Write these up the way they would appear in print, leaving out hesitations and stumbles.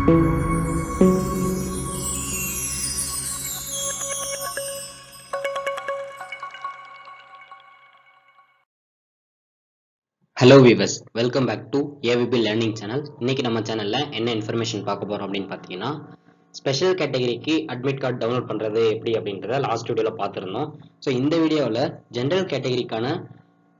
Hello viewers, welcome back to AVP Learning Channel. இன்னைக்கு நம்ம சேனல்ல என்ன இன்ஃபர்மேஷன் பார்க்க போறோம் அப்படின்னு பார்த்தீங்கன்னா, ஸ்பெஷல் கேட்டகரிக்கு அட்மிட் கார்டு டவுன்லோட் பண்றது எப்படி அப்படின்றத லாஸ்ட் வீடியோல பார்த்துருந்தோம். ஸோ இந்த வீடியோவில் ஜென்ரல் கேட்டகரிக்கான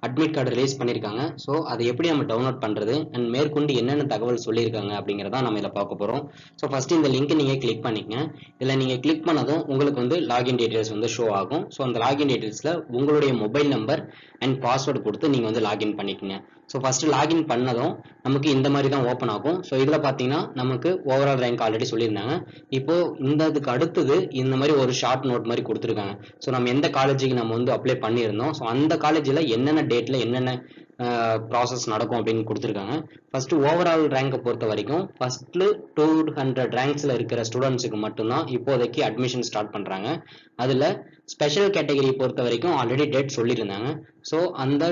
அட்மிட் கார்டு ரிலீஸ் பண்ணியிருக்காங்க. ஸோ அதை எப்படி நம்ம டவுன்லோட் பண்ணுறது அண்ட் மேற்கொண்டு என்னென்ன தகவல் சொல்லியிருக்காங்க அப்படிங்கிறத நம்ம இதில் பார்க்க போகிறோம். ஸோ ஃபஸ்ட்டு இந்த லிங்க் நீங்கள் கிளிக் பண்ணிக்கங்க. இதில் நீங்கள் கிளிக் பண்ணதும் உங்களுக்கு வந்து லாகின் டீட்டெயில்ஸ் வந்து ஷோ ஆகும். ஸோ அந்த லாகின் டீட்டெயில்ஸில் உங்களுடைய மொபைல் நம்பர் அண்ட் பாஸ்வேர்டு கொடுத்து நீங்கள் வந்து லாகின் பண்ணிக்கங்க. ஸோ ஃபஸ்ட்டு லாகின் பண்ணதும் நமக்கு இந்த மாதிரி தான் ஓப்பன் ஆகும். ஸோ இதில் பார்த்தீங்கன்னா நமக்கு ஓவரால் ரேங்க் ஆல்ரெடி சொல்லியிருந்தாங்க. இப்போது இந்த இதுக்கு அடுத்தது இந்த மாதிரி ஒரு ஷார்ட் நோட் மாதிரி கொடுத்துருக்காங்க. ஸோ நம்ம எந்த காலேஜுக்கு நம்ம வந்து அப்ளை பண்ணியிருந்தோம், ஸோ அந்த காலேஜில் என்னென்ன டேட்டில் என்னென்ன ப்ராசஸ் நடக்கும் அப்படின்னு கொடுத்துருக்காங்க. ஃபர்ஸ்ட் ஓவரால் ரேங்கை பொறுத்த வரைக்கும் ஃபர்ஸ்ட்ல 200 ரேங்க்ஸில் இருக்கிற ஸ்டூடெண்ட்ஸுக்கு மட்டும்தான் இப்போதைக்கு அட்மிஷன் ஸ்டார்ட் பண்ணுறாங்க. அதில் ஸ்பெஷல் கேட்டகரி பொறுத்த வரைக்கும் ஆல்ரெடி டேட் சொல்லியிருந்தாங்க. ஸோ அந்த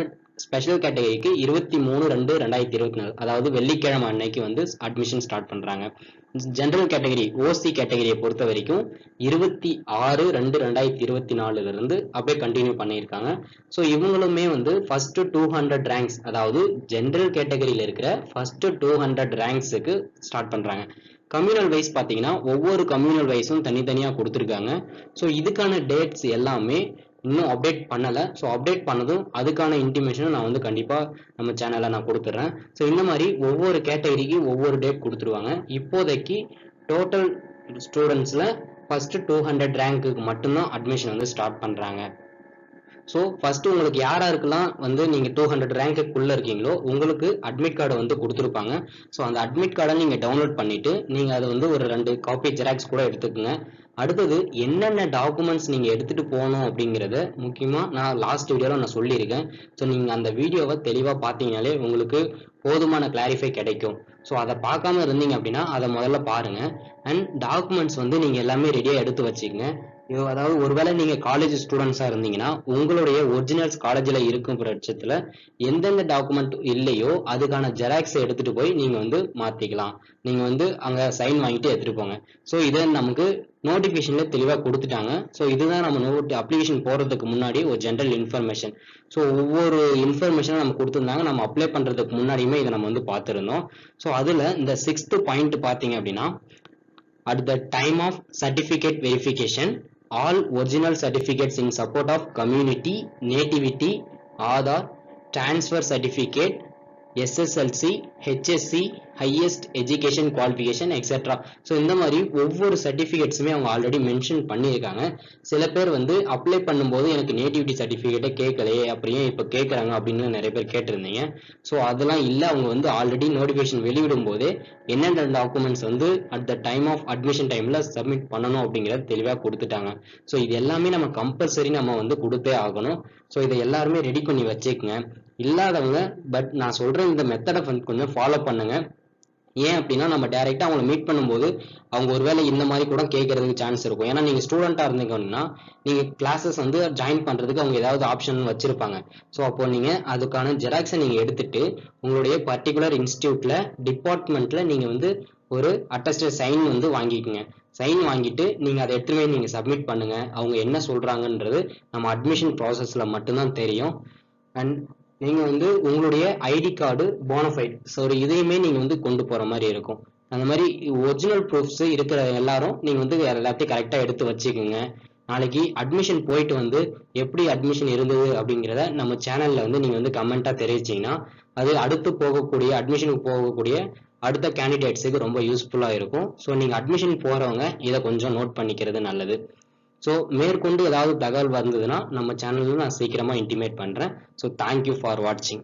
ஸ்பெஷல் கேட்டகரிக்கு 23/2/2024 அதாவது வெள்ளிக்கிழமை அன்னைக்கு வந்து அட்மிஷன் ஸ்டார்ட் பண்றாங்க. ஜெனரல் கேட்டகரி ஓசி கேட்டகரியை பொறுத்த வரைக்கும் 26/2/2024 இருந்து அப்படியே கண்டினியூ பண்ணியிருக்காங்க. ஸோ இவங்களுமே வந்து ஃபர்ஸ்ட் 200 ரேங்க்ஸ், அதாவது ஜெனரல் கேட்டகரியில் இருக்கிற ஃபர்ஸ்ட் 200 ரேங்க்ஸுக்கு ஸ்டார்ட் பண்றாங்க. கம்யூனல் வைஸ் பார்த்தீங்கன்னா ஒவ்வொரு கம்யூனல் வைஸும் தனித்தனியாக கொடுத்துருக்காங்க. ஸோ இதுக்கான டேட்ஸ் எல்லாமே இன்னும் அப்டேட் பண்ணலை. ஸோ அப்டேட் பண்ணதும் அதுக்கான இன்டிமேஷனை நான் வந்து கண்டிப்பாக நம்ம சேனலில் நான் கொடுத்துட்றேன். ஸோ இந்த மாதிரி ஒவ்வொரு கேட்டகரிக்கு ஒவ்வொரு டேட் கொடுத்துருவாங்க. இப்போதைக்கு டோட்டல் ஸ்டூடெண்ட்ஸில் ஃபஸ்ட்டு 200 ரேங்க்குக்கு மட்டும்தான் அட்மிஷன் வந்து ஸ்டார்ட் பண்ணுறாங்க. ஸோ ஃபர்ஸ்ட் உங்களுக்கு யாராருக்கெல்லாம் வந்து நீங்கள் 200 ரேங்க்குள்ளே இருக்கீங்களோ உங்களுக்கு அட்மிட் கார்டை வந்து கொடுத்துருப்பாங்க. ஸோ அந்த அட்மிட் கார்டை நீங்கள் டவுன்லோட் பண்ணிவிட்டு நீங்கள் அதை வந்து ஒரு 2 காப்பி ஜெராக்ஸ் கூட எடுத்துக்கோங்க. அடுத்தது என்னென்ன டாக்குமெண்ட்ஸ் நீங்கள் எடுத்துகிட்டு போகணும் அப்படிங்கிறத முக்கியமாக நான் லாஸ்ட் வீடியோவில் நான் சொல்லியிருக்கேன். ஸோ நீங்கள் அந்த வீடியோவை தெளிவாக பார்த்தீங்கனாலே உங்களுக்கு போதுமான கிளாரிஃபை கிடைக்கும். ஸோ அதை பார்க்காம இருந்தீங்க அப்படின்னா அதை முதல்ல பாருங்கள். அண்ட் டாக்குமெண்ட்ஸ் வந்து நீங்கள் எல்லாமே ரெடியாக எடுத்து வச்சுக்கோங்க. அதாவது ஒருவேளை நீங்க காலேஜ் ஸ்டூடெண்ட்ஸா இருந்தீங்கன்னா உங்களுடைய ஒரிஜினல்ஸ் காலேஜில் இருக்கும் பட்சத்துல எந்தெந்த டாக்குமெண்ட் இல்லையோ அதுக்கான ஜெராக்ஸ் எடுத்துட்டு போய் நீங்க வந்து மாத்திக்கலாம். நீங்க வந்து அங்க சைன் வாங்கிட்டு எடுத்துட்டு போங்க. ஸோ இதை நமக்கு நோட்டிபிகேஷன்ல தெளிவா கொடுத்துட்டாங்க. ஸோ இதுதான் நம்ம அப்ளிகேஷன் போறதுக்கு முன்னாடி ஒரு ஜென்ரல் இன்ஃபர்மேஷன். ஸோ ஒவ்வொரு இன்ஃபர்மேஷனும் நம்ம கொடுத்துருந்தாங்க. நம்ம அப்ளை பண்றதுக்கு முன்னாடியுமே இதை நம்ம வந்து பார்த்துருந்தோம். ஸோ அதுல இந்த 6th பாயிண்ட் பாத்தீங்க அப்படின்னா, at the time of certificate verification all original certificates in support of community, nativity, Aadhaar, transfer certificate, SSLC, HSC, highest education qualification etc. So இந்த மாதிரி ஒவ்வொரு சர்டிஃபிகேட்ஸுமே அவங்க ஆல்ரெடி மென்ஷன் பண்ணியிருக்காங்க. சில பேர் வந்து அப்ளை பண்ணும்போது எனக்கு நேட்டிவிட்டி சர்டிஃபிகேட்டை கேட்கலையே அப்படியே இப்போ கேட்குறாங்க அப்படின்னு நிறைய பேர் கேட்டிருந்தீங்க. ஸோ அதெல்லாம் இல்லை. அவங்க வந்து ஆல்ரெடி நோட்டிஃபிகேஷன் வெளியிடும் போதே என்னென்ன டாக்குமெண்ட்ஸ் வந்து at the time of admission டைமில் சப்மிட் பண்ணணும் அப்படிங்கிறத தெளிவாக கொடுத்துட்டாங்க. ஸோ இது எல்லாமே நம்ம கம்பல்சரி நம்ம வந்து கொடுத்தே ஆகணும். ஸோ இதை எல்லாருமே ரெடி பண்ணி வச்சுக்கங்க. இல்லாதவங்க பட் நான் சொல்கிறேன் இந்த மெத்தடை கொஞ்சம் ஃபாலோ பண்ணுங்க. ஏன் அப்படின்னா நம்ம டைரெக்டாக அவங்களை மீட் பண்ணும்போது அவங்க ஒருவேளை இந்த மாதிரி கூட கேட்கறதுக்கு சான்ஸ் இருக்கும். ஏன்னா நீங்கள் ஸ்டூடெண்ட்டாக இருந்தீங்கன்னா நீங்கள் கிளாஸஸ் வந்து ஜாயின் பண்ணுறதுக்கு அவங்க ஏதாவது ஆப்ஷன் வச்சுருப்பாங்க. ஸோ அப்போ நீங்கள் அதுக்கான ஜெராக்ஸை நீங்கள் எடுத்துட்டு உங்களுடைய பர்டிகுலர் இன்ஸ்டியூட்டில் டிபார்ட்மெண்ட்டில் நீங்கள் வந்து ஒரு அட்டஸ்டட் சைன் வந்து வாங்கிக்கோங்க. சைன் வாங்கிட்டு நீங்கள் அதை எடுத்துமே நீங்கள் சப்மிட் பண்ணுங்கள். அவங்க என்ன சொல்கிறாங்கன்றது நம்ம அட்மிஷன் ப்ராசஸில் மட்டும்தான் தெரியும். அண்ட் நீங்கள் வந்து உங்களுடைய ஐடி கார்டு, போனஃபைட், ஸோ இதையுமே நீங்கள் வந்து கொண்டு போகிற மாதிரி இருக்கும். அந்த மாதிரி ஒரிஜினல் ப்ரூஃப்ஸ் இருக்கிற எல்லாரும் நீங்கள் வந்து எல்லாத்தையும் கரெக்டாக எடுத்து வச்சுக்கோங்க. நாளைக்கு அட்மிஷன் போயிட்டு வந்து எப்படி அட்மிஷன் இருந்தது அப்படிங்கிறத நம்ம சேனலில் வந்து நீங்கள் வந்து கமெண்ட்டாக தெரிவிச்சிங்கன்னா அது அடுத்து போகக்கூடிய அட்மிஷனுக்கு போகக்கூடிய அடுத்த கேண்டிடேட்ஸுக்கு ரொம்ப யூஸ்ஃபுல்லாக இருக்கும். ஸோ நீங்கள் அட்மிஷன் போகிறவங்க இதை கொஞ்சம் நோட் பண்ணிக்கிறது நல்லது. ஸோ மேற்கொண்டு ஏதாவது தகவல் வந்ததுன்னா நம்ம சேனலில் நான் சீக்கிரமாக இன்டிமேட் பண்ணுறேன். ஸோ தேங்க்யூ ஃபார் வாட்சிங்.